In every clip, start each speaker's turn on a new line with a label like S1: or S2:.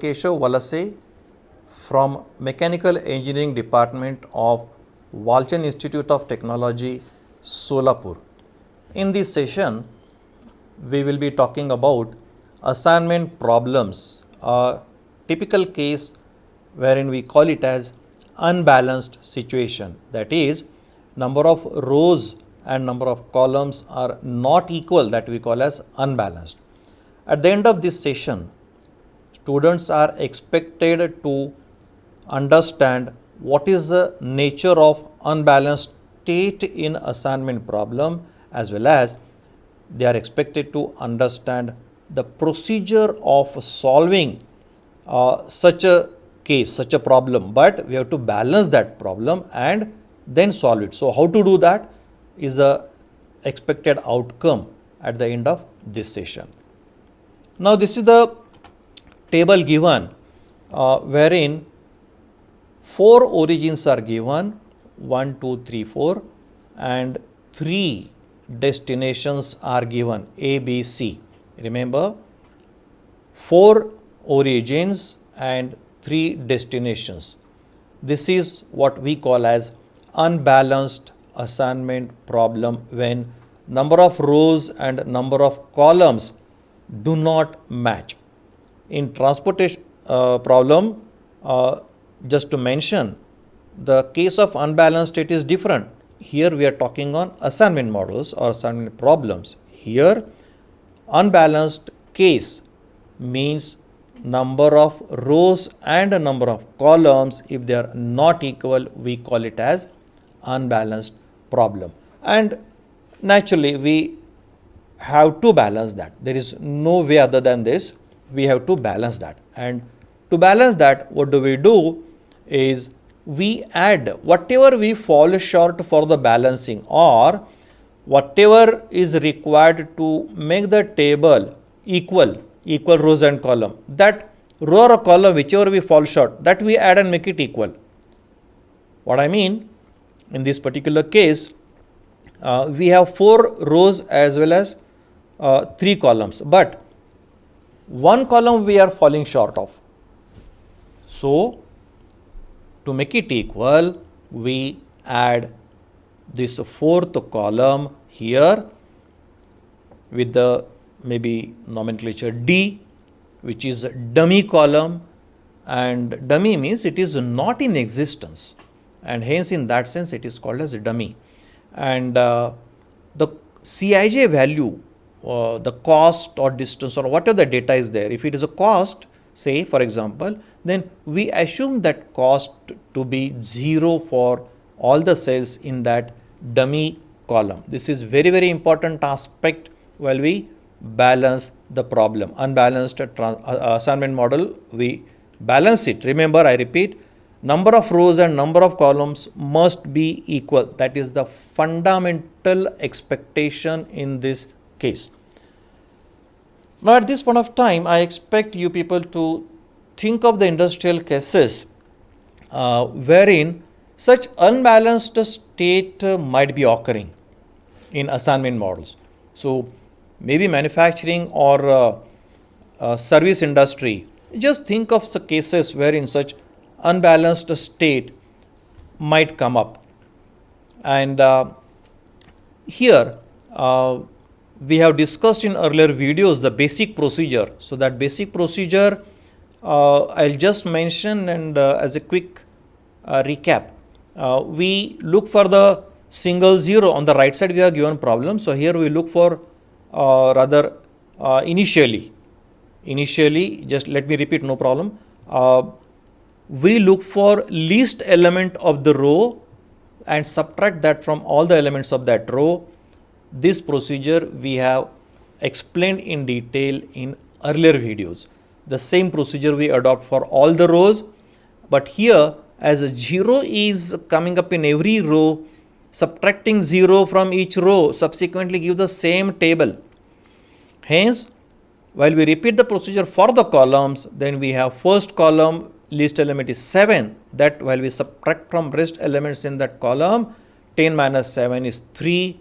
S1: Keshav Walase from Mechanical Engineering Department of Walchand Institute of Technology, Solapur. In this session, we will be talking about assignment problems, a typical case wherein we call it as unbalanced situation. That is, number of rows and number of columns are not equal, that we call as unbalanced. At the end of this session, students are expected to understand what is the nature of unbalanced state in assignment problem, as well as they are expected to understand the procedure of solving such a case, such a problem, but we have to balance that problem and then solve it. So how to do that is the expected outcome at the end of this session. Now this is the table given wherein 4 origins are given, 1, 2, 3, 4, and 3 destinations are given, A, B, C. Remember, 4 origins and 3 destinations. This is what we call as unbalanced assignment problem when number of rows and number of columns do not match. In transportation problem, just to mention, the case of unbalanced state is different. Here we are talking on assignment models or assignment problems. Here, unbalanced case means number of rows and number of columns, if they are not equal, we call it as unbalanced problem. And naturally, we have to balance that. There is no way other than this. We have to balance that, and to balance that, what do is we add whatever we fall short for the balancing, or whatever is required to make the table equal rows and column. That row or column whichever we fall short, that we add and make it equal. What I mean, in this particular case, we have 4 rows as well as 3 columns, but 1 column we are falling short of. So, to make it equal, we add this 4th column here with the maybe nomenclature D, which is dummy column, and dummy means it is not in existence, and hence in that sense it is called as a dummy. And the Cij value, the cost or distance or whatever the data is there, if it is a cost, say for example, then we assume that cost to be 0 for all the cells in that dummy column. This is very important aspect while we balance the problem. Unbalanced assignment model, we balance it. Remember, I repeat, number of rows and number of columns must be equal. That is the fundamental expectation in this case. Now at this point of time, I expect you people to think of the industrial cases wherein such unbalanced state might be occurring in assignment models. So maybe manufacturing or service industry, just think of the cases wherein such unbalanced state might come up. And here we have discussed in earlier videos the basic procedure. So that basic procedure I'll just mention, and as a quick recap, we look for the single 0 on the right side. We have given problem, so here we look for initially, just let me repeat, no problem, we look for least element of the row and subtract that from all the elements of that row. This procedure we have explained in detail in earlier videos. The same procedure we adopt for all the rows, but here as a 0 is coming up in every row, subtracting 0 from each row subsequently give the same table. Hence, while we repeat the procedure for the columns, then we have first column least element is 7, that while we subtract from rest elements in that column, 10 minus 7 is 3,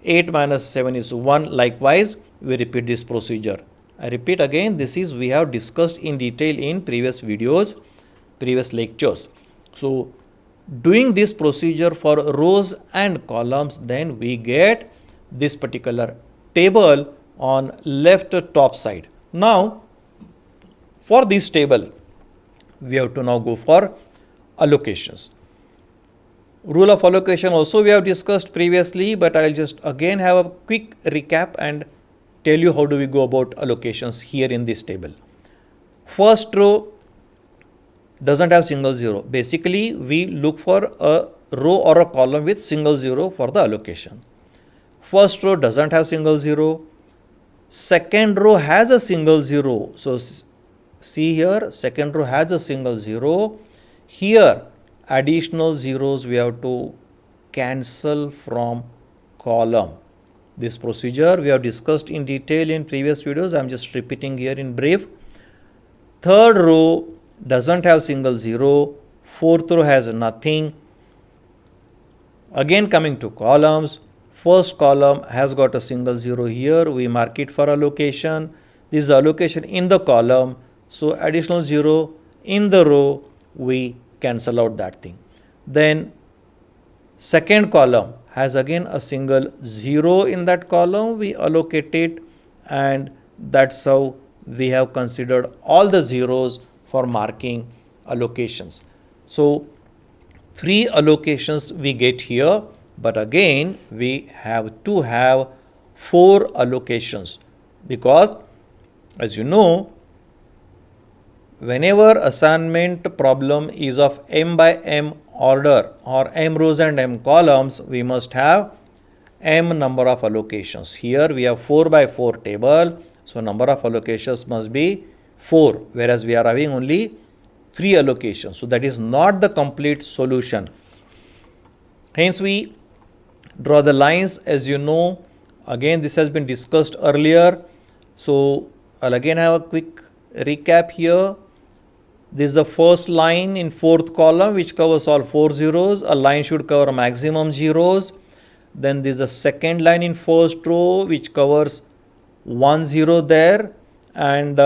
S1: 8 minus 7 is 1. Likewise, we repeat this procedure. I repeat again, this is we have discussed in detail in previous videos, previous lectures. So doing this procedure for rows and columns, then we get this particular table on left top side. Now for this table, we have to now go for allocations. Rule of allocation also we have discussed previously, but I will just again have a quick recap and tell you how do we go about allocations here in this table. First row doesn't have single zero. Basically, we look for a row or a column with single zero for the allocation. First row doesn't have single zero. Second row has a single zero. So see here, second row has a single zero. Here additional zeros we have to cancel from column. This procedure we have discussed in detail in previous videos. I am just repeating here in brief. Third row doesn't have single zero. Fourth row has nothing. Again coming to columns, first column has got a single zero here. We mark it for allocation. This is allocation in the column. So additional zero in the row, we cancel out that thing. Then second column has again a single zero in that column. We allocate it, and that's how we have considered all the zeros for marking allocations. So 3 allocations we get here, but again we have to have 4 allocations, because as you know, whenever assignment problem is of m by m order or m rows and m columns, we must have m number of allocations. Here we have 4 by 4 table, so number of allocations must be 4, whereas we are having only 3 allocations. So that is not the complete solution. Hence we draw the lines. As you know, again this has been discussed earlier. So I'll again have a quick recap here. This is the first line in fourth column which covers all 4 zeros. A line should cover maximum zeros. Then this is the second line in first row which covers 1 0 there, and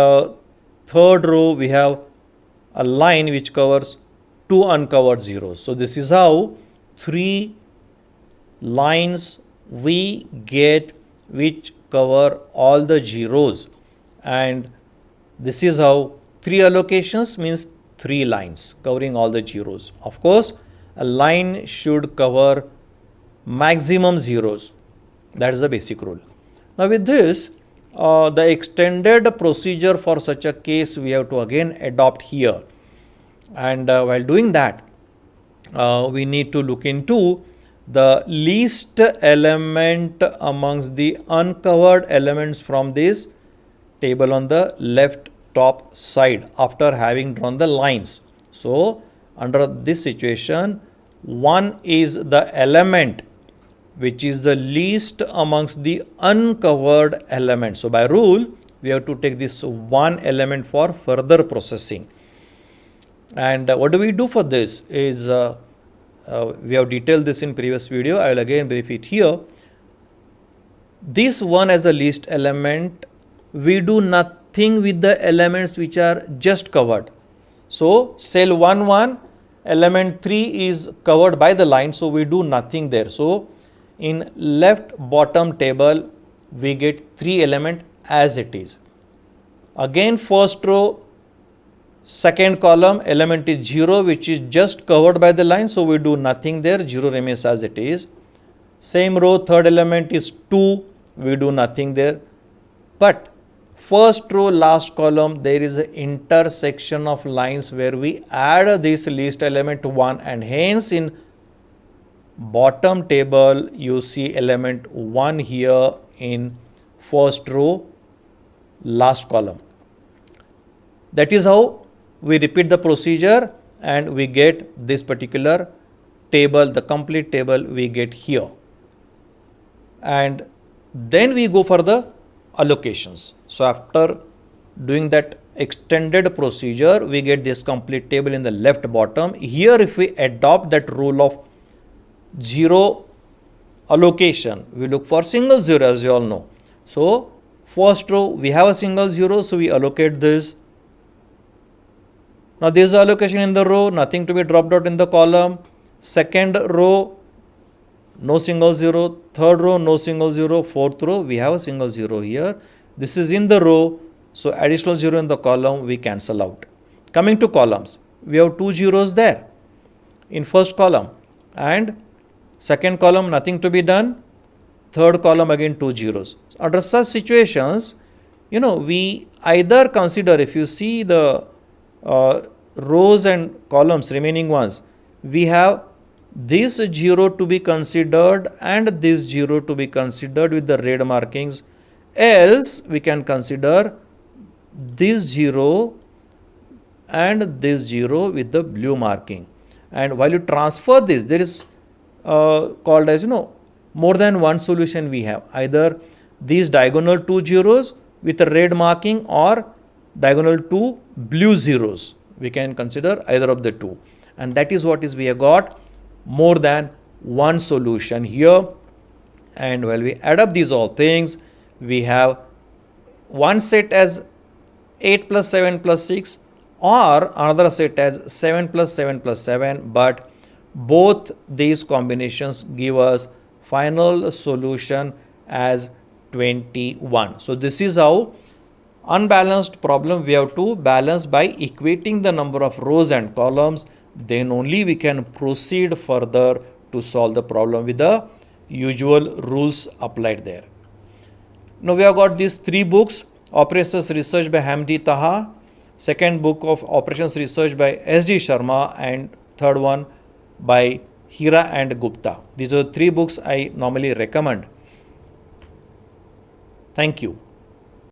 S1: third row we have a line which covers 2 uncovered zeros. So this is how 3 lines we get which cover all the zeros, and this is how 3 allocations means 3 lines covering all the zeros. Of course, a line should cover maximum zeros. That is the basic rule. Now with this, the extended procedure for such a case we have to again adopt here, and while doing that, we need to look into the least element amongst the uncovered elements from this table on the left top side after having drawn the lines. So under this situation, 1 is the element which is the least amongst the uncovered elements. So by rule, we have to take this 1 element for further processing. And what do we do for this is, we have detailed this in previous video. I will again brief it here. This 1 as a least element, we do nothing with the elements which are just covered. So cell 1 1, element 3 is covered by the line, so we do nothing there. So in left bottom table, we get 3 element as it is. Again first row, second column, element is 0 which is just covered by the line, so we do nothing there, 0 remains as it is. Same row, third element is 2, we do nothing there. But first row, last column, there is an intersection of lines where we add this least element 1, and hence in bottom table you see element 1 here in first row, last column. That is how we repeat the procedure and we get this particular table, the complete table we get here. And then we go for the allocations. So after doing that extended procedure, we get this complete table in the left bottom. Here if we adopt that rule of 0 allocation, we look for single zero, as you all know. So First row, we have a single zero, so we allocate this. Now this is the allocation in the row, nothing to be dropped out in the column. Second row, no single zero. Third row, no single zero. Fourth row, we have a single zero here. This is in the row, so additional zero in the column we cancel out. Coming to columns, we have two zeros there in first column, and second column nothing to be done. Third column again two zeros. Under such situations, we either consider, if you see the rows and columns remaining ones, we have this zero to be considered and this zero to be considered with the red markings, else we can consider this zero and this zero with the blue marking. And while you transfer this, there is called as more than one solution we have, either these diagonal two zeros with a red marking or diagonal two blue zeros. We can consider either of the two, and that is what is we have got more than one solution here. And while we add up these all things, we have one set as 8 plus 7 plus 6 or another set as 7 plus 7 plus 7, but both these combinations give us final solution as 21. So this is how unbalanced problem we have to balance by equating the number of rows and columns. Then only we can proceed further to solve the problem with the usual rules applied there. Now we have got these three books: Operations Research by Hamdi Taha, second book of Operations Research by S.D. Sharma, and third one by Hira and Gupta. These are three books I normally recommend. Thank you.